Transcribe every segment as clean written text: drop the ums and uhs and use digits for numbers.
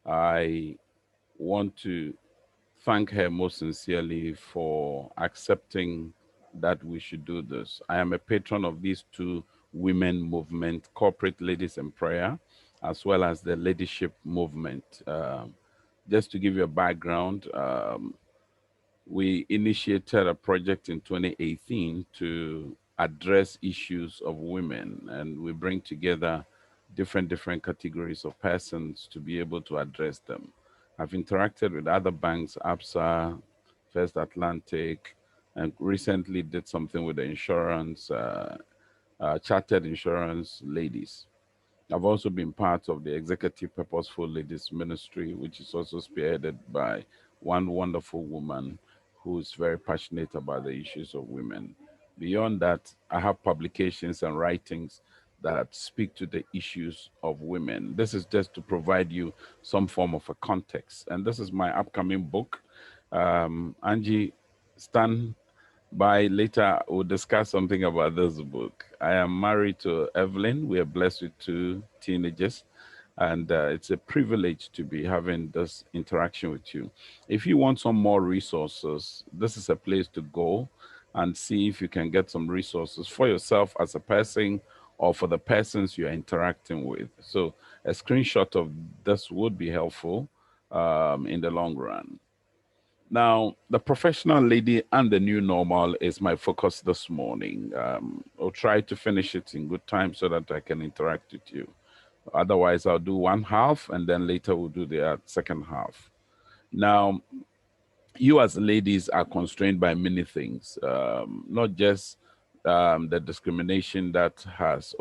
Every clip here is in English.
I want to thank her most sincerely for accepting that we should do this. I am a patron of these two women movement, Corporate Ladies in Prayer, as well as the Leadership Movement. Just to give you a background, we initiated a project in 2018 to address issues of women, and we bring together different categories of persons to be able to address them. I've interacted with other banks, ABSA, First Atlantic, and recently did something with the insurance, chartered insurance ladies. I've also been part of the Executive Purposeful Ladies Ministry, which is also spearheaded by one wonderful woman who is very passionate about the issues of women. Beyond that, I have publications and writings that speak to the issues of women. This is just to provide you some form of a context. And this is my upcoming book. Angie, stand by. Later, we'll discuss something about this book. I am married to Evelyn. We are blessed with two teenagers, and it's a privilege to be having this interaction with you. If you want some more resources, this is a place to go and see if you can get some resources for yourself as a person or for the persons you're interacting with. So a screenshot of this would be helpful in the long run. Now, the professional lady and the new normal is my focus this morning. I'll try to finish it in good time so that I can interact with you. Otherwise, I'll do one half and then later we'll do the second half. Now, you as ladies are constrained by many things, not just the discrimination that has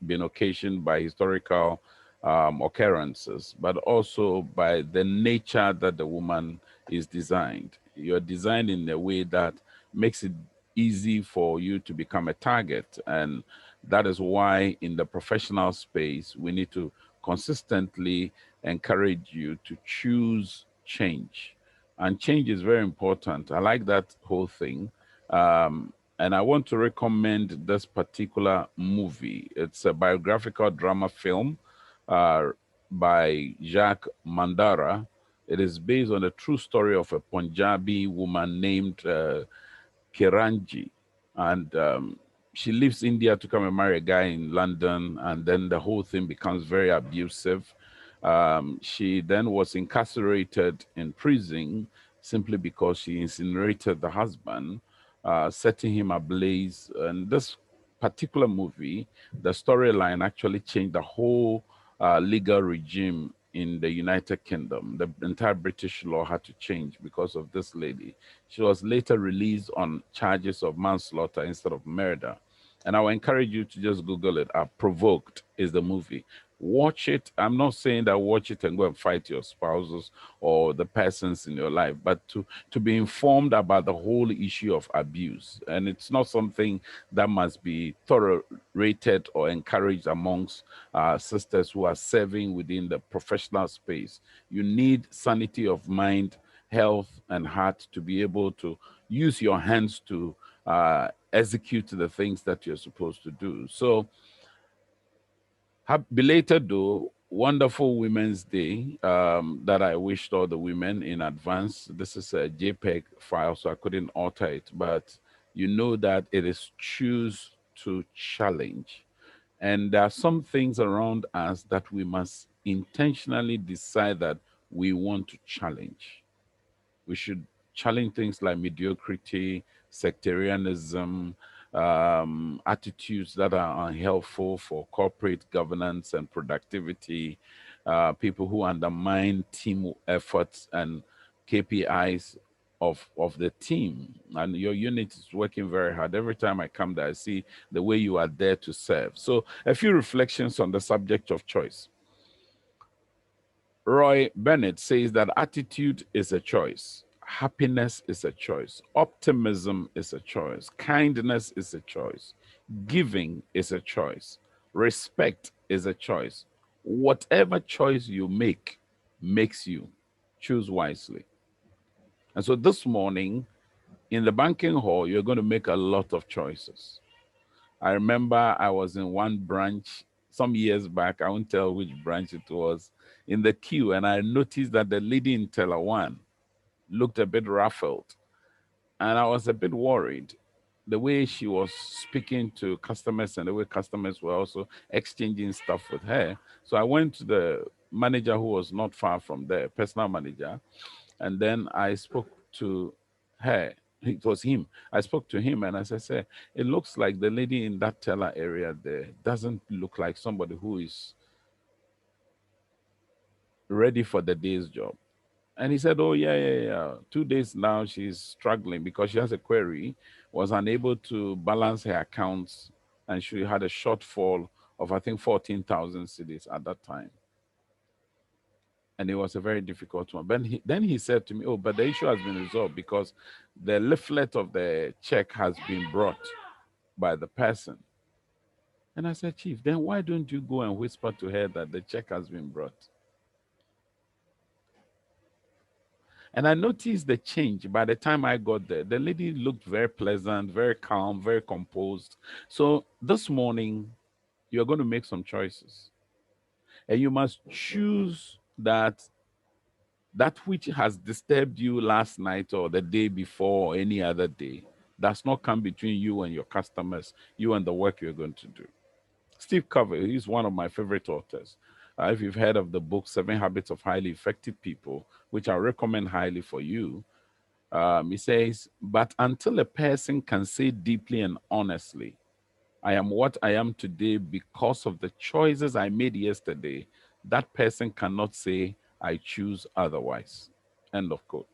been occasioned by historical occurrences, but also by the nature that the woman is designed. You're designed in a way that makes it easy for you to become a target. And that is why in the professional space, we need to consistently encourage you to choose change, and change is very important. I like that whole thing. And I want to recommend this particular movie. It's a biographical drama film uh, by Jacques Mandara. It is based on a true story of a Punjabi woman named Kiranji. And she leaves India to come and marry a guy in London, and then the whole thing becomes very abusive. She then was incarcerated in prison simply because she incinerated the husband, setting him ablaze. And this particular movie, the storyline actually changed the whole legal regime in the United Kingdom. The entire British law had to change because of this lady. She was later released on charges of manslaughter instead of murder. And I will encourage you to just Google it. Provoked is the movie. Watch it. I'm not saying that watch it and go and fight your spouses or the persons in your life, but to be informed about the whole issue of abuse. And it's not something that must be tolerated or encouraged amongst sisters who are serving within the professional space. You need sanity of mind, health, and heart to be able to use your hands to execute the things that you're supposed to do. So, belated though, wonderful Women's Day that I wished all the women in advance. This is a JPEG file, so I couldn't alter it, but you know that it is choose to challenge. And there are some things around us that we must intentionally decide that we want to challenge. We should challenge things like mediocrity, sectarianism, attitudes that are unhelpful for corporate governance and productivity, people who undermine team efforts and KPIs of the team. And your unit is working very hard. Every time I come there, I see the way you are there to serve. So a few reflections on the subject of choice. Roy Bennett says that attitude is a choice. Happiness is a choice. Optimism is a choice. Kindness is a choice. Giving is a choice. Respect is a choice. Whatever choice you make makes you. Choose wisely. And so this morning in the banking hall, you're going to make a lot of choices. I remember I was in one branch some years back. I won't tell which branch it was. in the queue, and I noticed that the lady in teller one looked a bit ruffled, and I was a bit worried. The way she was speaking to customers and the way customers were also exchanging stuff with her. So I went to the manager who was not far from there, personal manager, and then I spoke to her. It was him. I spoke to him and as I said, it looks like the lady in that teller area there doesn't look like somebody who is ready for the day's job. And he said, oh, yeah, yeah, yeah. 2 days now, she's struggling because she has a query, was unable to balance her accounts, and she had a shortfall of, I think, 14,000 cedis at that time. And it was a very difficult one. But then he said to me, oh, but the issue has been resolved because the leaflet of the check has been brought by the person. And I said, Chief, then why don't you go and whisper to her that the check has been brought? And I noticed the change by the time I got there. The lady looked very pleasant, very calm, very composed. So this morning, you're going to make some choices. And you must choose that which has disturbed you last night or the day before or any other day does not come between you and your customers, you and the work you're going to do. Steve Covey, he's one of my favorite authors. If you've heard of the book, Seven Habits of Highly Effective People, which I recommend highly for you, he says, but until a person can say deeply and honestly, I am what I am today because of the choices I made yesterday, that person cannot say, I choose otherwise. End of quote.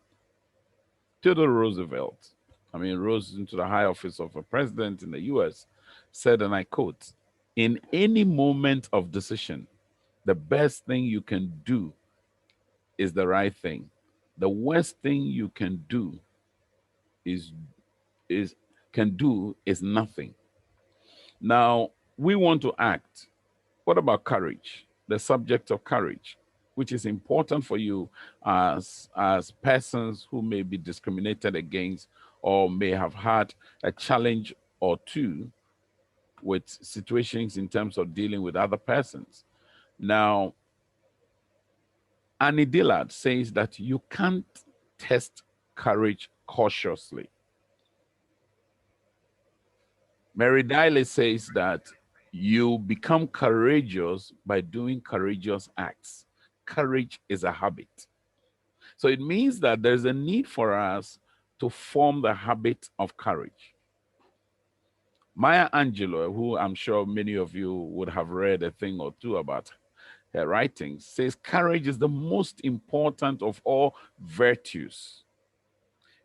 Theodore Roosevelt, rose into the high office of a president in the US, said, and I quote, in any moment of decision, the best thing you can do is the right thing. The worst thing you can do is is is nothing. Now, we want to act. What about courage? The subject of courage, which is important for you as persons who may be discriminated against or may have had a challenge or two with situations in terms of dealing with other persons. Now, Annie Dillard says that you can't test courage cautiously. Mary Daly says that you become courageous by doing courageous acts. Courage is a habit. So it means that there's a need for us to form the habit of courage. Maya Angelou, who I'm sure many of you would have read a thing or two about her writings, says courage is the most important of all virtues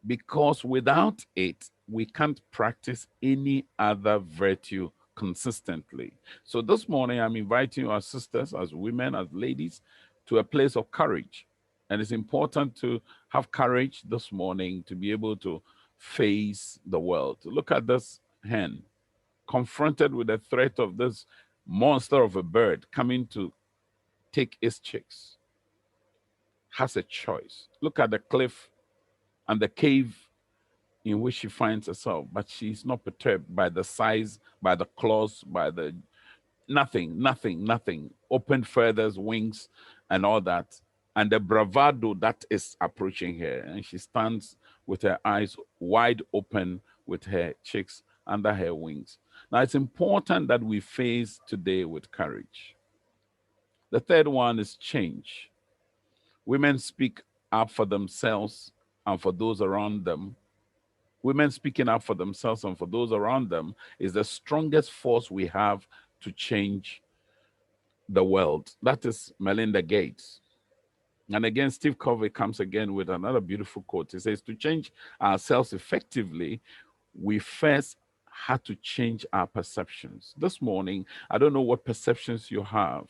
because without it, we can't practice any other virtue consistently. So this morning, I'm inviting our sisters, as women, as ladies, to a place of courage. And it's important to have courage this morning to be able to face the world. Look at this hen, confronted with the threat of this monster of a bird coming to take its chicks, has a choice. Look at the cliff and the cave in which she finds herself, but she's not perturbed by the size, by the claws, by the nothing. Open feathers, wings, and all that. And the bravado that is approaching her. And she stands with her eyes wide open with her cheeks under her wings. Now, it's important that we face today with courage. The third one is change. Women speak up for themselves and for those around them. Women speaking up for themselves and for those around them is the strongest force we have to change the world. That is Melinda Gates. And again, Steve Covey comes again with another beautiful quote. He says, to change ourselves effectively, we first had to change our perceptions. This morning, I don't know what perceptions you have.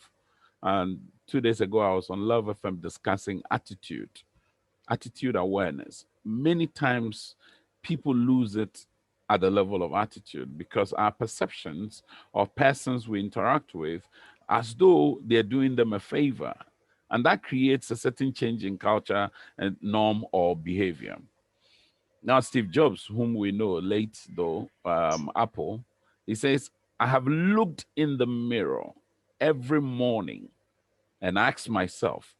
And 2 days ago, I was on Love FM discussing attitude awareness. Many times people lose it at the level of attitude because our perceptions of persons we interact with as though they're doing them a favor. And that creates a certain change in culture and norm or behavior. Now, Steve Jobs, whom we know late though, Apple, he says, I have looked in the mirror every morning and ask myself,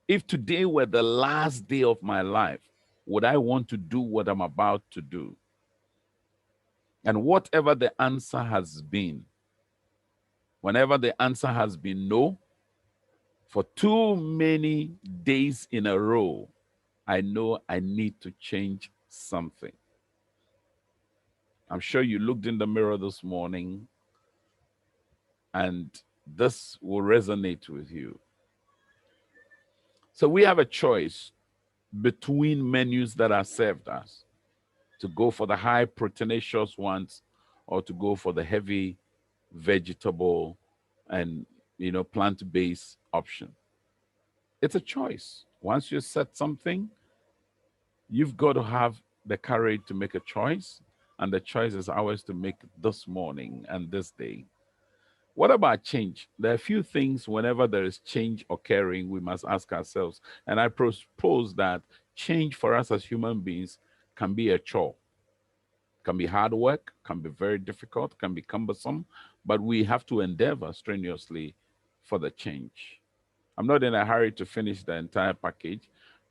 if today were the last day of my life, would I want to do what I'm about to do? And whatever the answer has been, whenever the answer has been no, for too many days in a row, I know I need to change something. I'm sure you looked in the mirror this morning and this will resonate with you. So we have a choice between menus that are served us, to go for the high proteinaceous ones or to go for the heavy vegetable and plant-based option. It's a choice. Once you set something, you've got to have the courage to make a choice, and the choice is ours to make this morning and this day. What about change? There are a few things whenever there is change occurring, we must ask ourselves. And I propose that change for us as human beings can be a chore, can be hard work, can be very difficult, can be cumbersome, but we have to endeavor strenuously for the change. I'm not in a hurry to finish the entire package.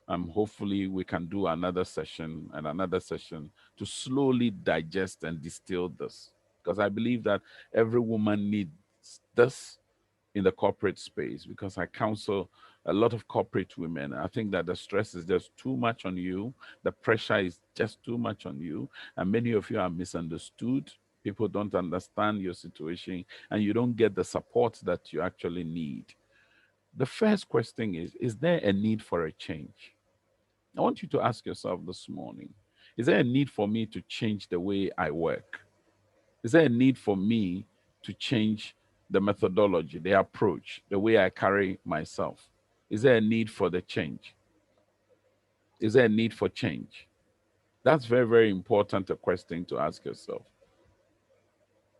Hopefully, we can do another session and another session to slowly digest and distill this. Because I believe that every woman needs this in the corporate space, because I counsel a lot of corporate women. I think that the stress is just too much on you. The pressure is just too much on you. And many of you are misunderstood. People don't understand your situation, and you don't get the support that you actually need. The first question is there a need for a change? I want you to ask yourself this morning, is there a need for me to change the way I work? Is there a need for me to change the methodology, the approach, the way I carry myself? Is there a need for the change? Is there a need for change? That's very, very important a question to ask yourself.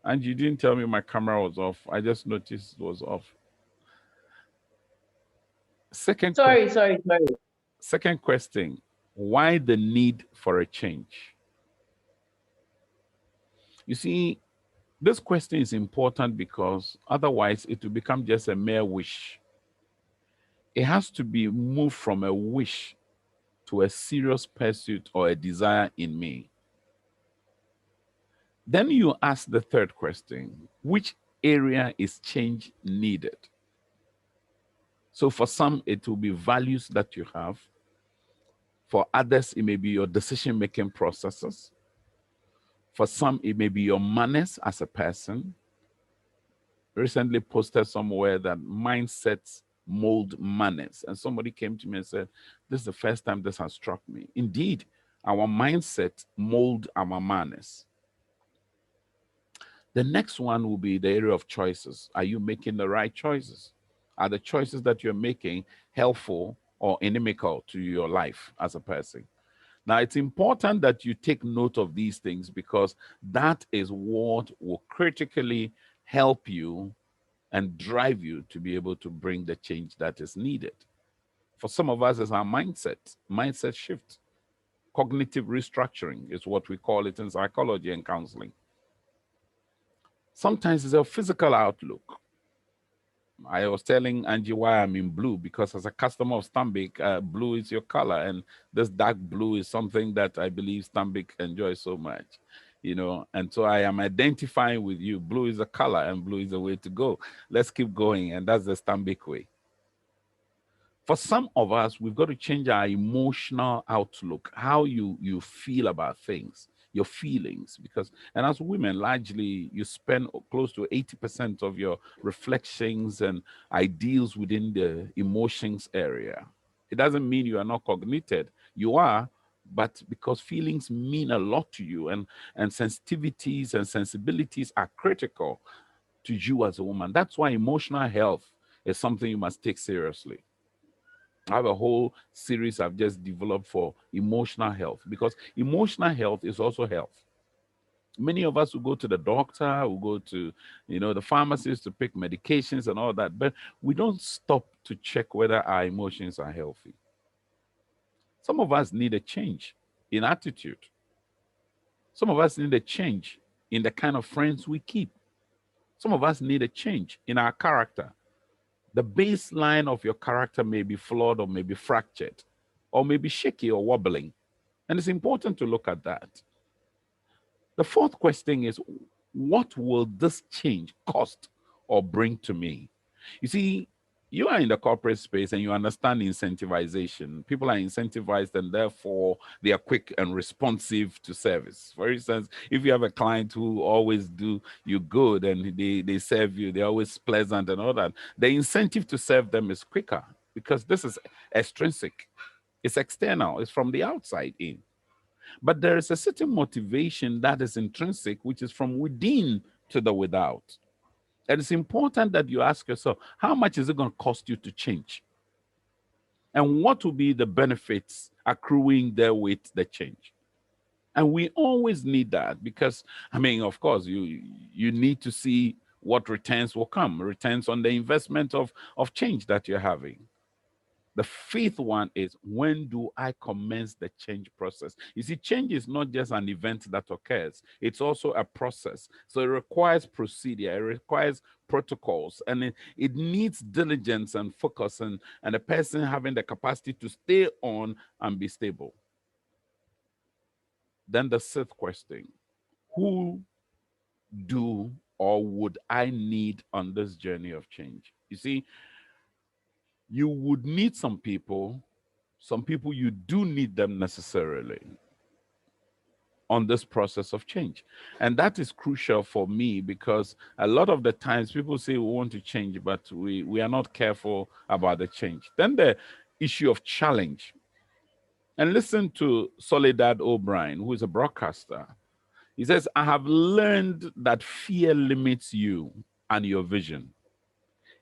And you didn't tell me my camera was off. I just noticed it was off. Second question. Sorry. Second question, why the need for a change? You see, this question is important because otherwise it will become just a mere wish. It has to be moved from a wish to a serious pursuit or a desire in me. Then you ask the third question, which area is change needed? So for some, it will be values that you have. For others, it may be your decision-making processes. For some, it may be your manners as a person. Recently posted somewhere that mindsets mold manners. And somebody came to me and said, this is the first time this has struck me. Indeed, our mindset mold our manners. The next one will be the area of choices. Are you making the right choices? Are the choices that you're making helpful or inimical to your life as a person? Now, it's important that you take note of these things because that is what will critically help you and drive you to be able to bring the change that is needed. For some of us, it's our mindset shift. Cognitive restructuring is what we call it in psychology and counseling. Sometimes it's a physical outlook. I was telling Angie why I'm in blue, because as a customer of Stanbic, blue is your color. And this dark blue is something that I believe Stanbic enjoys so much, and so I am identifying with you. Blue is a color and blue is the way to go. Let's keep going. And that's the Stanbic way. For some of us, we've got to change our emotional outlook, how you feel about things, your feelings, and as women, largely, you spend close to 80% of your reflections and ideals within the emotions area. It doesn't mean you are not cognited. You are, but because feelings mean a lot to you, and sensitivities and sensibilities are critical to you as a woman. That's why emotional health is something you must take seriously. I have a whole series I've just developed for emotional health, because emotional health is also health. Many of us will go to the doctor, will go to, the pharmacist to pick medications and all that, but we don't stop to check whether our emotions are healthy. Some of us need a change in attitude. Some of us need a change in the kind of friends we keep. Some of us need a change in our character. The baseline of your character may be flawed or may be fractured or may be shaky or wobbling. And it's important to look at that. The fourth question is, what will this change cost or bring to me? You see, you are in the corporate space and you understand incentivization. People are incentivized and therefore they are quick and responsive to service. For instance, if you have a client who always do you good and they serve you, they're always pleasant and all that, the incentive to serve them is quicker because this is extrinsic. It's external. It's from the outside in. But there is a certain motivation that is intrinsic, which is from within to the without. And it's important that you ask yourself, how much is it going to cost you to change? And what will be the benefits accruing there with the change? And we always need that because, I mean, of course, you need to see what returns will come, returns on the investment of change that you're having. The fifth one is, when do I commence the change process? You see, change is not just an event that occurs, it's also a process. So it requires procedure, it requires protocols, and it needs diligence and focus, and a person having the capacity to stay on and be stable. Then the sixth question, who do or would I need on this journey of change? You see, you would need some people you do need them necessarily on this process of change. And that is crucial for me because a lot of the times people say we want to change, but we are not careful about the change. Then the issue of challenge. And listen to Soledad O'Brien, who is a broadcaster. He says, I have learned that fear limits you and your vision.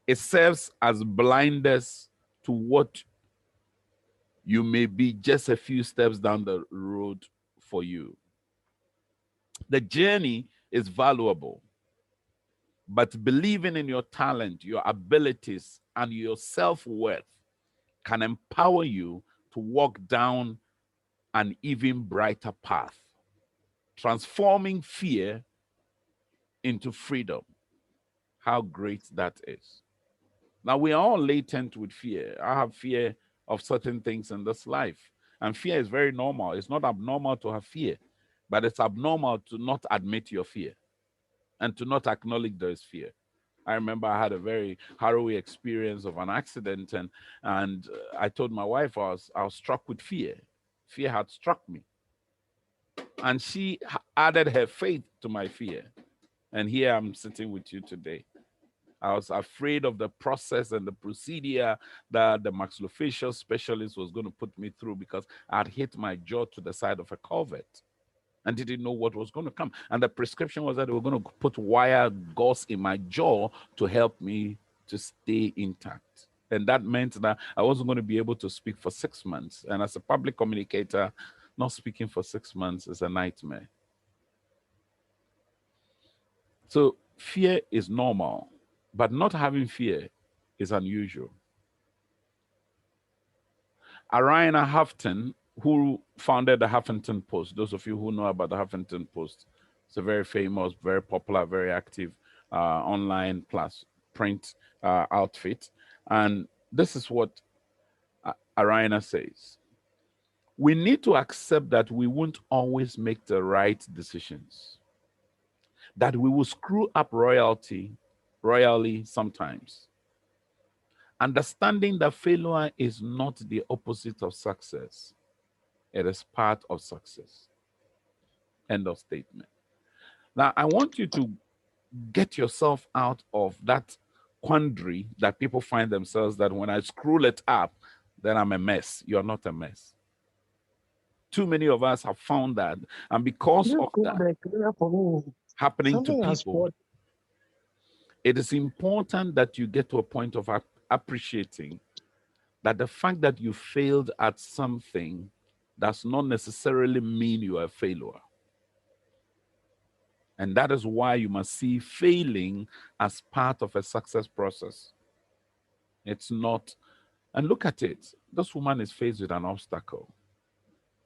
It serves as blinders to what you may be just a few steps down the road for you. The journey is valuable, but believing in your talent, your abilities, and your self-worth can empower you to walk down an even brighter path, transforming fear into freedom. How great that is. Now, we are all latent with fear. I have fear of certain things in this life. And fear is very normal. It's not abnormal to have fear, but it's abnormal to not admit your fear and to not acknowledge there is fear. I remember I had a very harrowing experience of an accident, and I told my wife I was struck with fear. Fear had struck me. And she added her faith to my fear. And here I'm sitting with you today. I was afraid of the process and the procedure that the maxillofacial specialist was going to put me through because I'd hit my jaw to the side of a culvert and didn't know what was going to come. And the prescription was that they were going to put wire gauze in my jaw to help me to stay intact. And that meant that I wasn't going to be able to speak for 6 months. And as a public communicator, not speaking for 6 months is a nightmare. So fear is normal, but not having fear is unusual. Ariana Huffington, who founded the Huffington Post, those of you who know about the Huffington Post, it's a very famous, very popular, very active online plus print outfit. And this is what Ariana says. We need to accept that we won't always make the right decisions, that we will screw up royally sometimes. Understanding that failure is not the opposite of success. It is part of success. End of statement. Now, I want you to get yourself out of that quandary that people find themselves that when I screw it up, then I'm a mess. You're not a mess. Too many of us have found that. And because of that happening to people, it is important that you get to a point of appreciating that the fact that you failed at something does not necessarily mean you are a failure. And that is why you must see failing as part of a success process. It's not, and look at it. This woman is faced with an obstacle.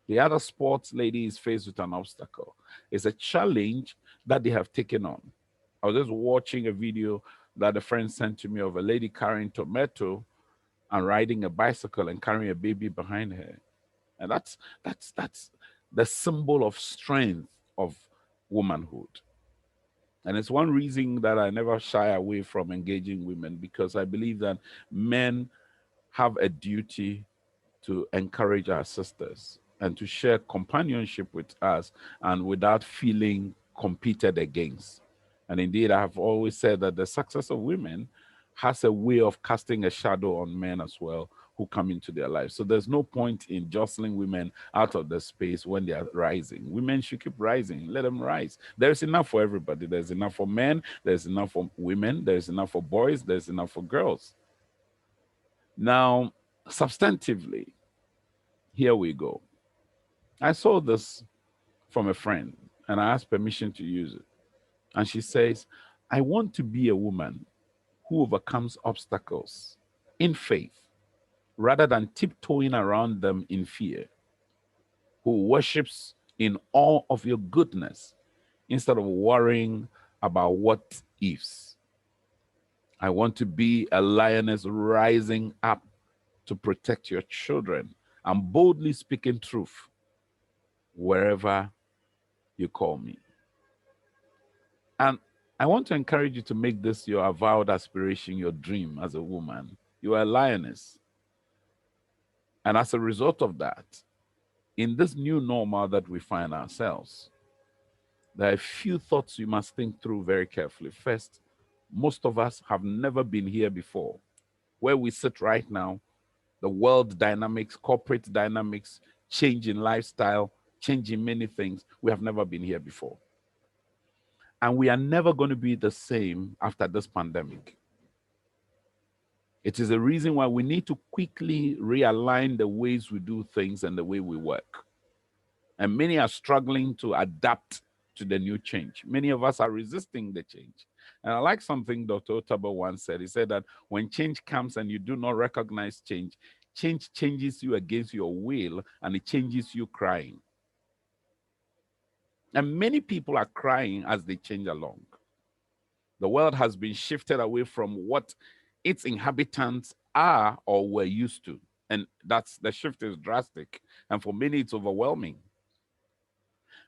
The other sports lady is faced with an obstacle. It's a challenge that they have taken on. I was just watching a video that a friend sent to me of a lady carrying tomato and riding a bicycle and carrying a baby behind her. And that's the symbol of strength of womanhood. And it's one reason that I never shy away from engaging women, because I believe that men have a duty to encourage our sisters and to share companionship with us and without feeling competed against. And indeed, I have always said that the success of women has a way of casting a shadow on men as well who come into their lives. So there's no point in jostling women out of the space when they are rising. Women should keep rising. Let them rise. There's enough for everybody. There's enough for men. There's enough for women. There's enough for boys. There's enough for girls. Now, substantively, here we go. I saw this from a friend and I asked permission to use it. And she says, I want to be a woman who overcomes obstacles in faith rather than tiptoeing around them in fear, who worships in awe of your goodness instead of worrying about what ifs. I want to be a lioness rising up to protect your children and boldly speaking truth wherever you call me. And I want to encourage you to make this your avowed aspiration, your dream as a woman. You are a lioness. And as a result of that, in this new normal that we find ourselves, there are a few thoughts you must think through very carefully. First, most of us have never been here before. Where we sit right now, the world dynamics, corporate dynamics, change in lifestyle, change in many things, we have never been here before. And we are never going to be the same after this pandemic. It is a reason why we need to quickly realign the ways we do things and the way we work. And many are struggling to adapt to the new change. Many of us are resisting the change. And I like something Dr. Otabo once said. He said that when change comes and you do not recognize change, change changes you against your will and it changes you crying. And many people are crying as they change along. The world has been shifted away from what its inhabitants are or were used to. And that's the shift is drastic. And for many, it's overwhelming.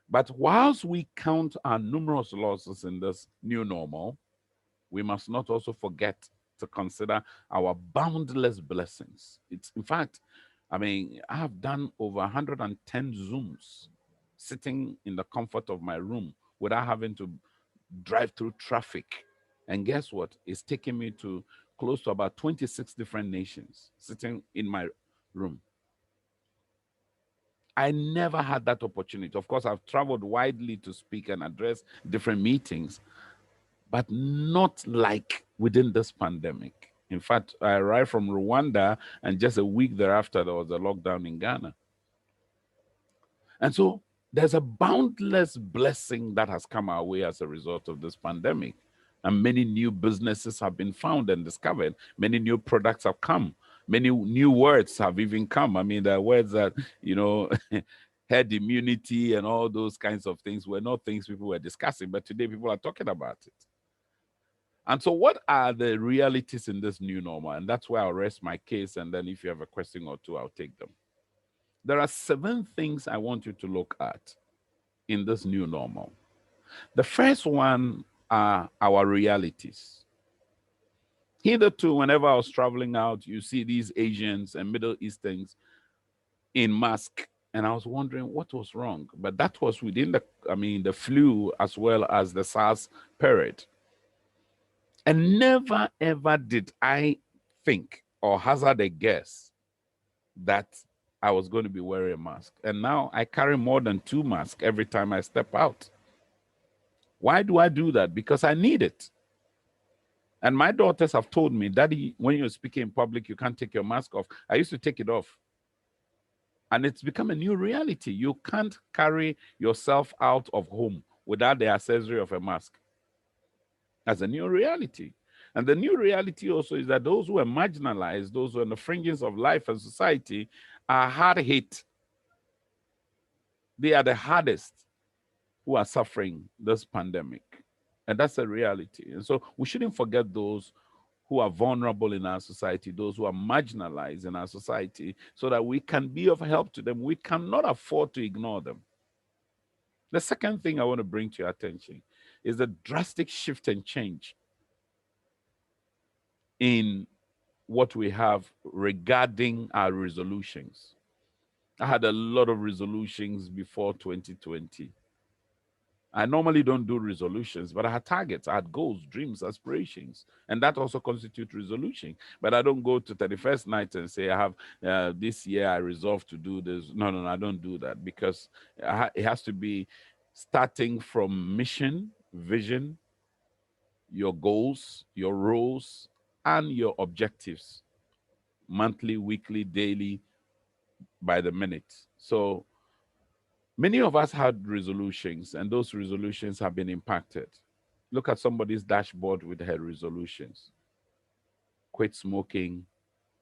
But whilst we count our numerous losses in this new normal, we must not also forget to consider our boundless blessings. It's, in fact, I mean, I have done over 110 Zooms sitting in the comfort of my room without having to drive through traffic. And guess what? It's taking me to close to about 26 different nations sitting in my room. I never had that opportunity. Of course, I've traveled widely to speak and address different meetings, but not like within this pandemic. In fact, I arrived from Rwanda, and just a week thereafter, there was a lockdown in Ghana. And so there's a boundless blessing that has come our way as a result of this pandemic. And many new businesses have been found and discovered. Many new products have come. Many new words have even come. I mean, there are words that, you know, herd immunity and all those kinds of things were not things people were discussing, but today people are talking about it. And so what are the realities in this new normal? And that's where I'll rest my case. And then if you have a question or two, I'll take them. There are 7 things I want you to look at in this new normal. The first one are our realities. Hitherto, whenever I was traveling out, you see these Asians and Middle Easterns in mask. And I was wondering what was wrong. But that was within the flu as well as the SARS period. And never, ever did I think or hazard a guess that I was going to be wearing a mask. And now I carry more than 2 masks every time I step out. Why do I do that? Because I need it. And my daughters have told me, Daddy, when you're speaking in public, you can't take your mask off. I used to take it off. And it's become a new reality. You can't carry yourself out of home without the accessory of a mask. That's a new reality. And the new reality also is that those who are marginalized, those who are on the fringes of life and society, are hard hit. They are the hardest who are suffering this pandemic. And that's a reality. And so we shouldn't forget those who are vulnerable in our society, those who are marginalized in our society, so that we can be of help to them. We cannot afford to ignore them. The second thing I want to bring to your attention is the drastic shift and change in what we have regarding our resolutions. I had a lot of resolutions before 2020. I normally don't do resolutions, but I had targets, I had goals, dreams, aspirations, and that also constitutes resolution. But I don't go to 31st night and say, I have this year I resolved to do this. No, no, no, I don't do that, because it has to be starting from mission, vision, your goals, your roles, and your objectives, monthly, weekly, daily, by the minute. So many of us had resolutions, and those resolutions have been impacted. Look at somebody's dashboard with her resolutions: quit smoking,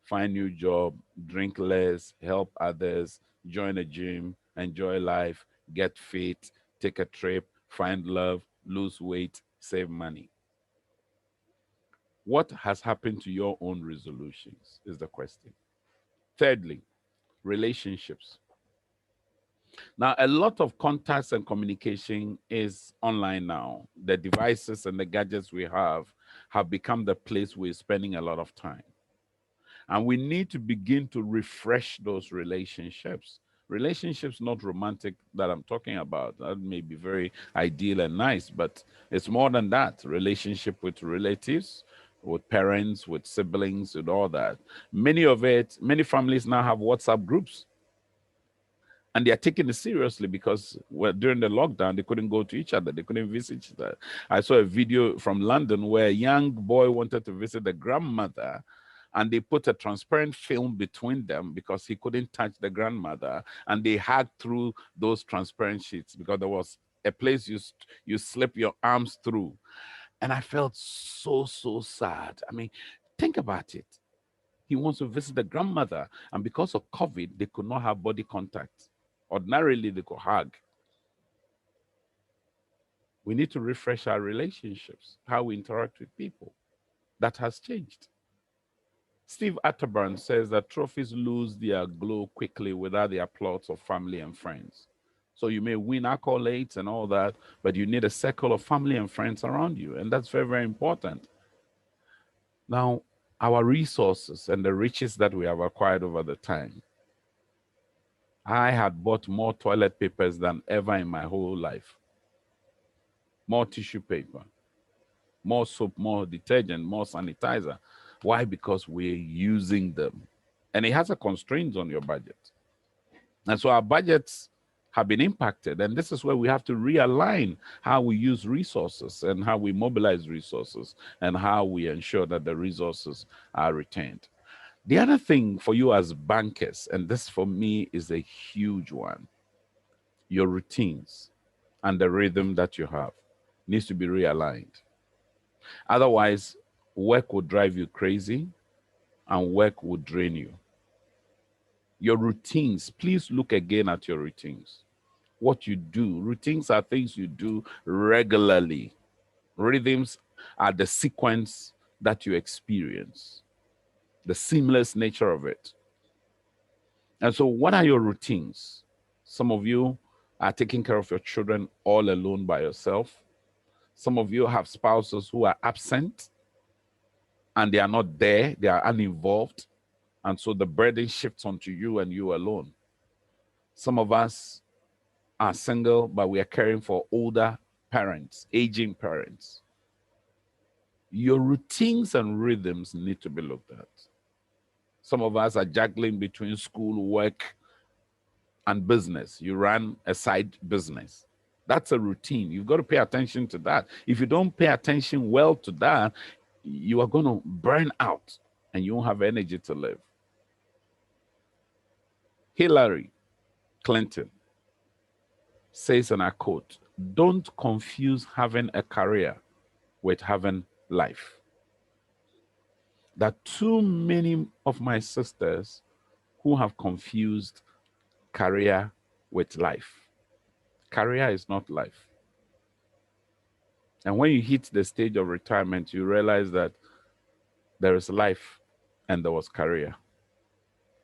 find new job, drink less, help others, join a gym, enjoy life, get fit, take a trip, find love, lose weight, save money. What has happened to your own resolutions is the question. Thirdly, relationships. Now, a lot of contacts and communication is online now. The devices and the gadgets we have become the place we're spending a lot of time. And we need to begin to refresh those relationships. Relationships, not romantic, that I'm talking about. That may be very ideal and nice, but it's more than that. Relationship with relatives, with parents, with siblings, with all that. Many families now have WhatsApp groups, and they are taking it seriously because, well, during the lockdown, they couldn't go to each other. They couldn't visit each other. I saw a video from London where a young boy wanted to visit the grandmother, and they put a transparent film between them because he couldn't touch the grandmother, and they hacked through those transparent sheets because there was a place you slip your arms through. And I felt so sad. I mean, think about it. He wants to visit the grandmother, and because of COVID, they could not have body contact. Ordinarily, they could hug. We need to refresh our relationships, how we interact with people. That has changed. Steve Atterburn says that trophies lose their glow quickly without the applause of family and friends. So you may win accolades and all that, but you need a circle of family and friends around you. And that's very, very important. Now, our resources and the riches that we have acquired over the time. I had bought more toilet papers than ever in my whole life. More tissue paper, more soap, more detergent, more sanitizer. Why? Because we're using them. And it has a constraint on your budget. And so our budgets have been impacted. And this is where we have to realign how we use resources and how we mobilize resources and how we ensure that the resources are retained. The other thing for you as bankers, and this for me is a huge one, your routines and the rhythm that you have needs to be realigned. Otherwise, work will drive you crazy and work will drain you. Your routines, please look again at your routines. What you do. Routines are things you do regularly. Rhythms are the sequence that you experience, the seamless nature of it. And so, what are your routines? Some of you are taking care of your children all alone by yourself. Some of you have spouses who are absent and they are not there, they are uninvolved. And so the burden shifts onto you and you alone. Some of us are single, but we are caring for older parents, aging parents. Your routines and rhythms need to be looked at. Some of us are juggling between school, work, and business. You run a side business. That's a routine. You've got to pay attention to that. If you don't pay attention well to that, you are going to burn out and you won't have energy to live. Hillary Clinton says, and I quote, "Don't confuse having a career with having life." There are too many of my sisters who have confused career with life. Career is not life. And when you hit the stage of retirement, you realize that there is life and there was career.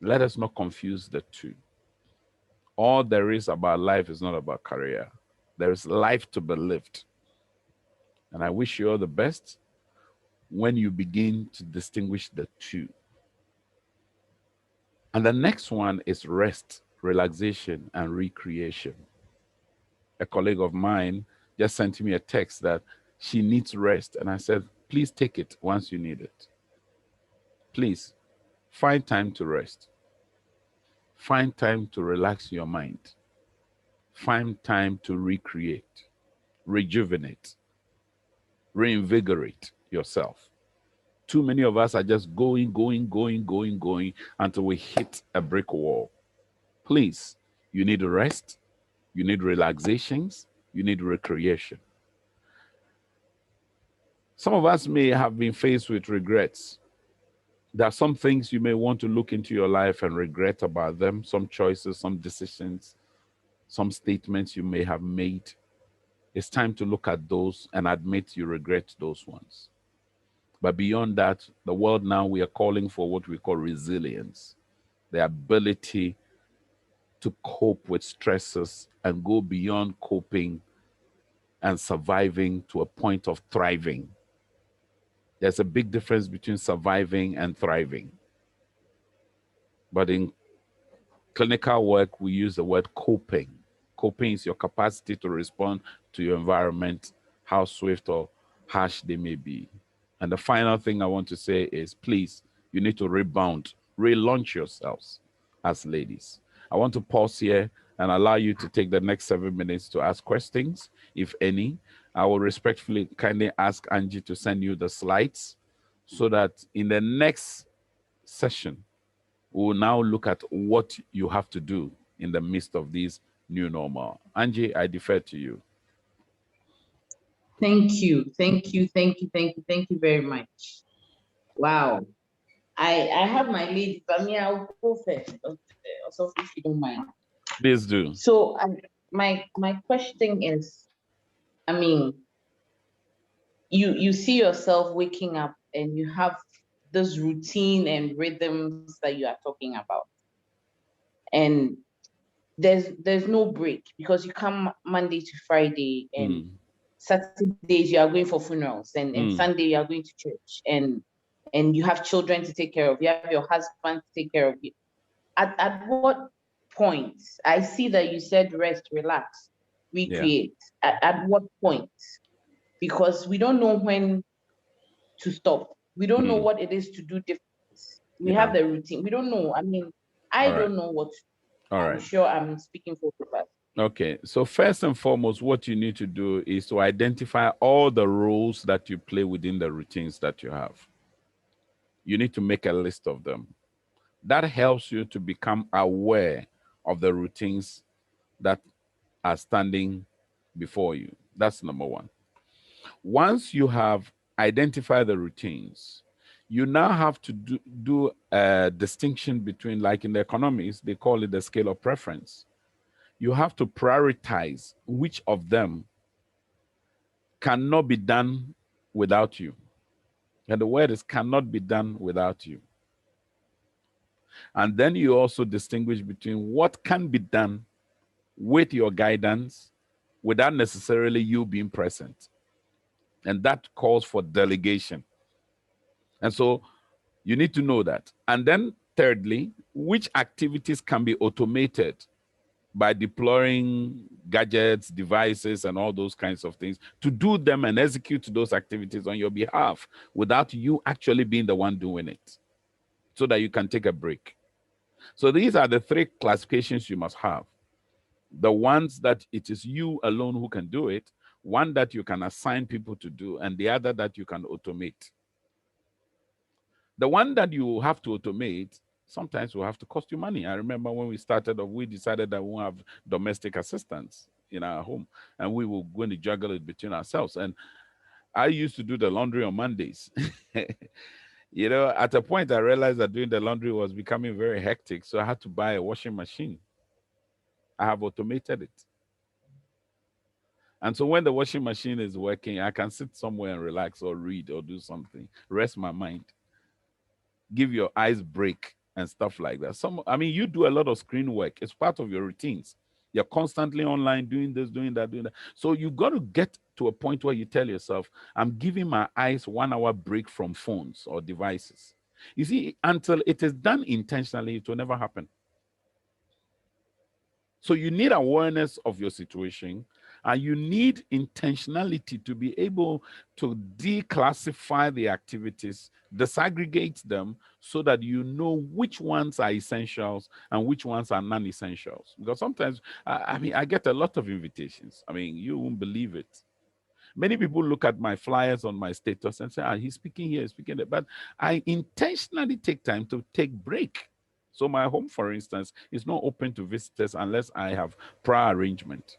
Let us not confuse the two. All there is about life is not about career. There is life to be lived. And I wish you all the best when you begin to distinguish the two. And the next one is rest, relaxation, and recreation. A colleague of mine just sent me a text that she needs rest. And I said, please take it once you need it. Please find time to rest. Find time to relax your mind. Find time to recreate, rejuvenate, reinvigorate yourself. Too many of us are just going until we hit a brick wall. Please, you need rest, you need relaxations, you need recreation. Some of us may have been faced with regrets. There are some things you may want to look into your life and regret about them, some choices, some decisions, some statements you may have made. It's time to look at those and admit you regret those ones. But beyond that, the world now, we are calling for what we call resilience, the ability to cope with stresses and go beyond coping and surviving to a point of thriving. There's a big difference between surviving and thriving. But in clinical work, we use the word coping. Coping is your capacity to respond to your environment, how swift or harsh they may be. And the final thing I want to say is, please, you need to rebound, relaunch yourselves as ladies. I want to pause here and allow you to take the next 7 minutes to ask questions, if any. I will respectfully kindly ask Angie to send you the slides so that in the next session, we will now look at what you have to do in the midst of this new normal. Angie, I defer to you. Thank you. Thank you. Thank you. Thank you. Thank you very much. Wow. I have my ladies, but me, I'll go first. Also, if you don't mind. Please do. So my question is, I mean, you see yourself waking up and you have this routine and rhythms that you are talking about. And there's no break because you come Monday to Friday and Saturdays you are going for funerals and Sunday you are going to church and you have children to take care of, you have your husband to take care of you. At what point? I see that you said rest, relax, recreate. Yeah. At what point? Because we don't know when to stop. We don't know what it is to do different. We have the routine. We don't know. I mean, I don't know what to do. I'm sure I'm speaking for both of us. Okay, so first and foremost, what you need to do is to identify all the roles that you play within the routines that you have. You need to make a list of them. That helps you to become aware of the routines that are standing before you. That's number one. Once you have identified the routines, you now have to do a distinction between, like in the economics, they call it the scale of preference. You have to prioritize which of them cannot be done without you. And the word is cannot be done without you. And then you also distinguish between what can be done with your guidance without necessarily you being present. And that calls for delegation. And so you need to know that. And then thirdly, which activities can be automated by deploying gadgets, devices, and all those kinds of things to do them and execute those activities on your behalf without you actually being the one doing it, so that you can take a break. So these are the three classifications you must have. The ones that it is you alone who can do it, one that you can assign people to do, and the other that you can automate. The one that you have to automate sometimes will have to cost you money. I remember when we started, we decided that we won't have domestic assistants in our home, and we were going to juggle it between ourselves. And I used to do the laundry on Mondays. You know, at a point, I realized that doing the laundry was becoming very hectic, so I had to buy a washing machine. I have automated it. And so when the washing machine is working, I can sit somewhere and relax or read or do something, rest my mind, give your eyes break and stuff like that. I mean, you do a lot of screen work. It's part of your routines. You're constantly online doing this, doing that, doing that. So you got to get to a point where you tell yourself, I'm giving my eyes 1 hour break from phones or devices. You see, until it is done intentionally, it will never happen. So you need awareness of your situation, and you need intentionality to be able to declassify the activities, disaggregate them so that you know which ones are essentials and which ones are non-essentials. Because sometimes, I mean, I get a lot of invitations. I mean, you won't believe it. Many people look at my flyers on my status and say, he's speaking here, he's speaking there. But I intentionally take time to take break. So my home, for instance, is not open to visitors unless I have prior arrangement.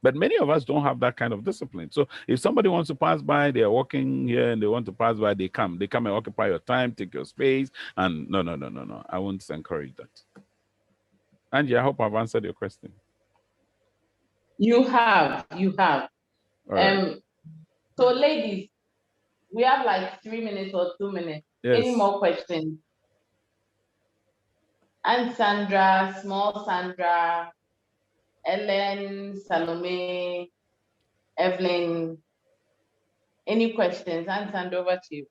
But many of us don't have that kind of discipline. So if somebody wants to pass by, they're walking here and they want to pass by, they come. They come and occupy your time, take your space. And no. I won't encourage that. Angie, I hope I've answered your question. You have. All right. So ladies, we have like 3 minutes or 2 minutes. Yes. Any more questions? And Sandra, small Sandra, Ellen, Salome, Evelyn. Any questions? And Sandra, over to you.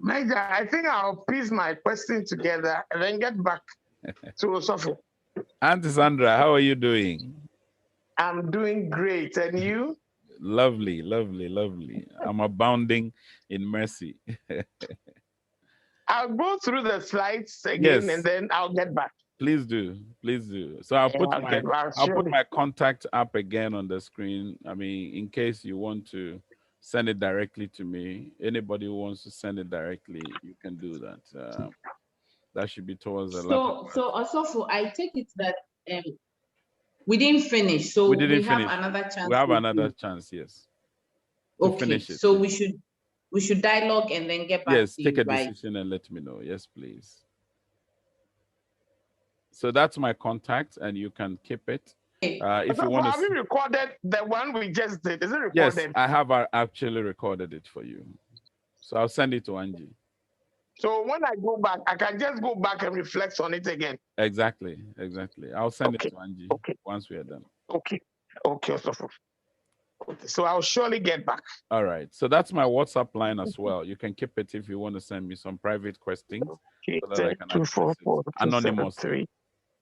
Major, I think I'll piece my question together and then get back to Sophie. Auntie Sandra, how are you doing? I'm doing great. And you? Lovely. I'm abounding in mercy. I'll go through the slides again and then I'll get back. Please do. So I'll put my contact up again on the screen. I mean, in case you want to send it directly to me, anybody who wants to send it directly, you can do that. That should be towards the latter. So also, I take it that we didn't finish, so we have another chance. We have another chance, yes. Okay, so we should dialogue and then get back. Yes, take a decision and let me know. Yes, please. So that's my contact, and you can keep it. If you want to. Have you recorded the one we just did? Is it recorded? Yes, I have actually recorded it for you. So I'll send it to Angie. So when I go back, I can just go back and reflect on it again. Exactly. I'll send it to Angie once we are done. Okay. So I'll surely get back. All right. So that's my WhatsApp line as well. You can keep it if you want to send me some private questions. Okay. So that I can address it anonymously.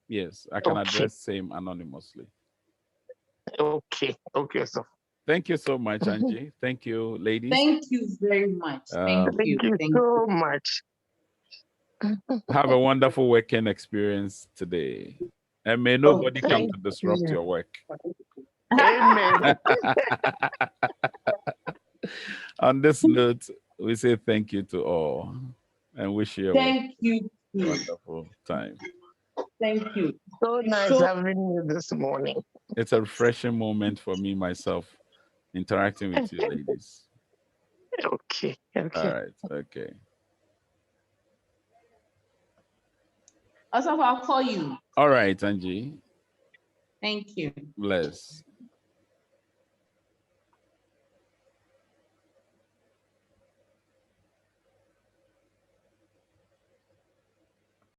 Yes, I can address same anonymously. Okay, so. Thank you so much, Angie. Thank you, ladies. Thank you very much. Thank you so much. Have a wonderful weekend experience today. And may nobody come to disrupt your work. Amen. On this note, we say thank you to all and wish you a wonderful time. Thank you. So nice having you this morning. It's a refreshing moment for me, myself, interacting with you ladies. Okay. All right. Okay. Also, I'll call you. All right, Angie. Thank you. Bless.